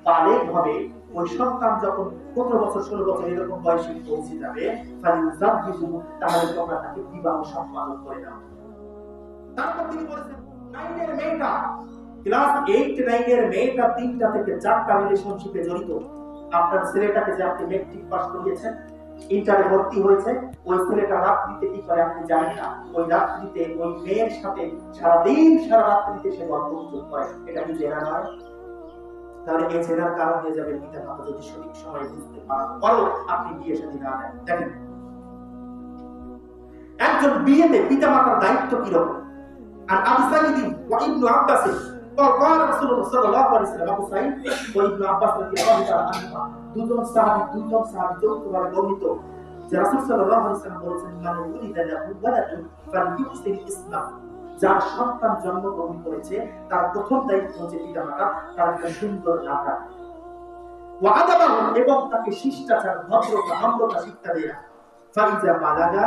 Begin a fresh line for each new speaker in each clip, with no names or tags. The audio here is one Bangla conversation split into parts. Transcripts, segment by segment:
বালেগ হবে, ওই সন্তান যখন 15 বছর 16 বছর এরকম বয়সে পৌঁছে যাবে, তাহলে তোমরা তাকে বিবাহ সম্পাদন করে দাও। তারপর তিনি বলেছেন 9 এর মেয়েটা, ক্লাস 8 9 এর মেয়েটা 3টা থেকে 4টা রিলেশনশিপে জড়িত। আপনার ছেলেটাকে যে আপনি মেট্রিক পাস করিয়েছেন, ইন্টারে ভর্তি হয়েছে, ওই ছেলেটা রাত্রিতে কি করে আপনি জানেন না? ওই রাত্রিতে ওই মেয়ের সাথে সারাদিন সারা রাত্রিতে সে গল্পগুজব করে। এটা কি জেনা নয়? তাহলে এই জেনার কারণ হয়ে যাবে পিতা মাতা যদি সঠিক সময় বুঝতে পারেন, পরও আপনি বিয়ে শাদী না দেন। দেখেন একজন বিয়েতে পিতা মাতার দায়িত্ব কি রকম। আর আবু সাঈদ ওয়া ইবনে আব্বাস قال رسول الله صلى الله عليه وسلم, আবু সাঈদ ও ইবনে আব্বাস রাদিয়াল্লাহু তাআলা আনহুমা দুজন সাহাবী যৌথভাবে বর্ণিত যে রাসূল সাল্লাল্লাহু আলাইহি ওয়াসাল্লাম বলেছেন, মান উলিদা লাহু ওয়ালাদুন ফালইউহসিন ইসলাম, যার সন্তান জন্মগ্রহণ করেছে তার প্রথম দায়িত্ব হচ্ছে পিতামাতা তার একটা সুন্দর নাম রাখা, ওয়া আদাবাহু, এবং তাকে শিষ্টাচার, ভদ্রতা, নম্রতা শিক্ষা দেয়া। ফাইজা বালাগা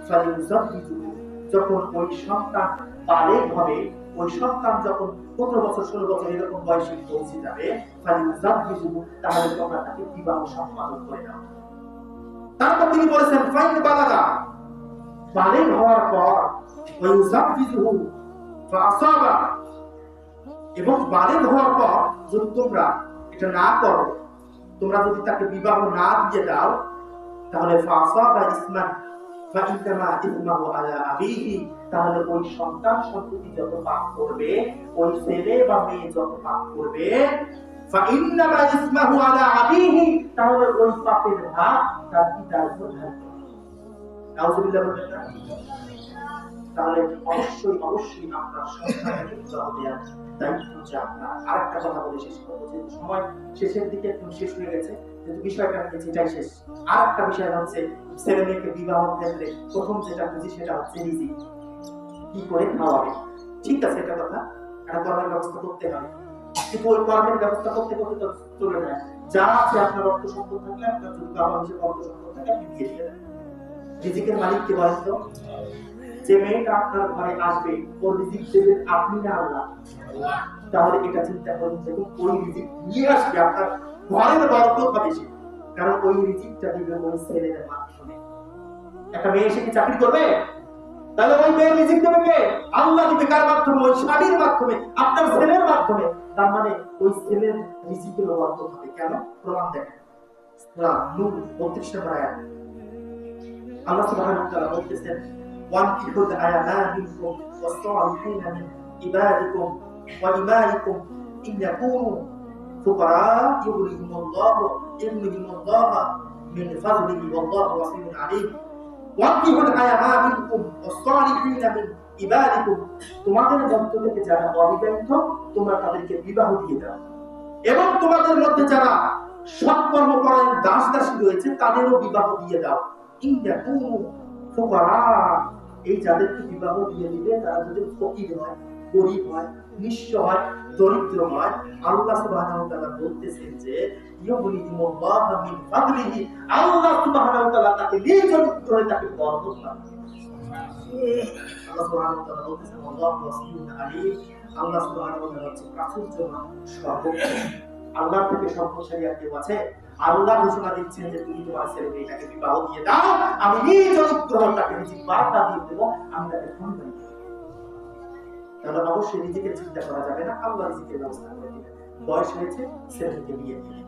ফালিউযাওবিজুহু, যখন ওই সন্তান বালেগ হবে, ওই সন্তান যখন 15 বছর 16 বছর এরকম বয়সে পৌঁছে যাবে, ফালিউযাওবিজুহু, তাহলে তোমরা তাকে বিবাহ সম্পাদন করে দাও। তারপর তিনি বলেছেন ফাইন বালাগা, বালেগ হওয়ার পর ওয়াইউযাওবিজুহু ফাআসাবা, এবং বালেগ হওয়ার পর যদি তোমরা এটা না করো, তোমরা যদি তাকে বিবাহ না দিয়ে দাও, তাহলে ফাআসাবা ইসমান ফাইন্নামা ইসমাহু আলা আবিহি, তাহলে ওই সন্তান সন্ততি যত পাপ করবে, ওই ছেলে বা মেয়ে যত পাপ করবে, ফাইন্নামা ইসমাহু আলা আবিহি, তাহলে ওই পাপের ভাগ তার পিতার উপর থাকবে। নাউযুবিল্লাহ বলবেন না? তাহলে অবশ্যই আপনার সন্তানকে বিবাহ দেওয়ার দায়িত্ব হচ্ছে আপনার। আরেকটা কথা বলে শেষ করবো, যে সময় শেষের দিকে একদম শেষ হয়ে গেছে, কিন্তু বিষয়টা নিয়ে এটাই শেষ। আরেকটা বিষয় হচ্ছে ছেলে মেয়েকে বিবাহের ক্ষেত্রে প্রথম যেটা বুঝি সেটা হচ্ছে রিজিক, কি করে খাওয়াবে। ঠিক আছে, এটা কথা, একটা কর্মের ব্যবস্থা করতে হবে, কিন্তু ওই কর্মের ব্যবস্থা করতে করতে তো চলে যায়। যা আছে আপনার অর্থ সম্পদ থাকলে, আপনার যদি বাবা হিসেবে অর্থ সম্পদ থাকে, আপনি দিয়ে দিয়ে দেন। রিজিকের মালিক কে বলেন তো? যে মেয়েটা আপনার ঘরে আসবে, ওর রিজিক দেবেন আপনি না আল্লাহ? তাহলে এটা চিন্তা করুন, যখন ওই রিজিক নিয়ে আসবে আপনার ঘরের বরকত হবে বেশি, কারণ ওই রিজিকটা দিবে ওই ছেলের মাধ্যমে। একটা মেয়ে এসে কি চাকরি করবে? তাহলে ওই মেয়ের রিজিক দেবে কে? আল্লাহ দিবে। কার মাধ্যমে? ওই স্বামীর মাধ্যমে, আপনার ছেলের মাধ্যমে। তার মানে ওই ছেলের রিজিকের বরকত হবে। কেন? প্রমাণ দেখেন, সূরা নূর 32 নম্বর আয়াত আল্লাহ সুবহানাহু ওয়া তাআলা বলতেছেন, وَانكِحُوا الْأَيَامَىٰ مِنكُمْ وَالصَّالِحِينَ مِنْ عِبَادِكُمْ وَإِمَائِكُمْ إِنْ يَكُونُوا فُقَرَاءَ يُغْنِهِمُ اللَّهُ مِنْ فَضْلِهِ وَاللَّهُ وَاسِعٌ عَلِيمٌ। وَانكِحُوا الْأَيَامَىٰ مِنكُمْ وَالصَّالِحِينَ مِنْ عِبَادِكُمْ, তোমাদের মধ্য থেকে যারা অবিবাহিত তোমরা তাদেরকে বিবাহ দিয়ে দাও, এবং তোমাদের মধ্যে যারা সৎকর্মপরায়ণ দাস দাসী রয়েছে তাদেরও বিবাহ দিয়ে দাও। ইন ইয়াকুনু ফুকারা, এই যাদেরকে বিবাহ দিয়ে দিবে তারা যদি ফকির হয়, গরিব হয়, নিঃস্ব হয়, দরিদ্র হয়, আল্লাহ সুবহানাহু ওয়া তাআলা বলতেছেন যে ইউগনিহিমুল্লাহু মিন ফাদলিহি, আল্লাহ সুবহানাহু ওয়া তাআলা তাকে নিজ অনুগ্রহে তাকে বরকত দান করবেন। আল্লাহ সুবহানাহু ওয়া তাআলা বলতেছেন আল্লাহু ওয়াসিউন আলীম, আল্লাহ সুবহানাহু ওয়া তাআলা হচ্ছে প্রাচুর্যময়, সর্বজ্ঞ। আল্লাহ থেকে সম্প্রসারী আর কেউ আছে? আল্লাহ ঘোষণা দিচ্ছেন যে তুমি তোমার ছেলে মেয়েটাকে বিবাহ দিয়ে দাও, আমি নিজ অনুগ্রহ তাকে রিজিক বার্তা দিয়ে দেবো, আমি তাকে ধনী করে দেবো। তাহলে অবশ্যই রিজিকের চিন্তা করা যাবে না, আল্লাহ রিজিকের ব্যবস্থা করে দিবেন। বয়স হয়েছে, ছেলেকে বিয়ে দিয়ে দিন।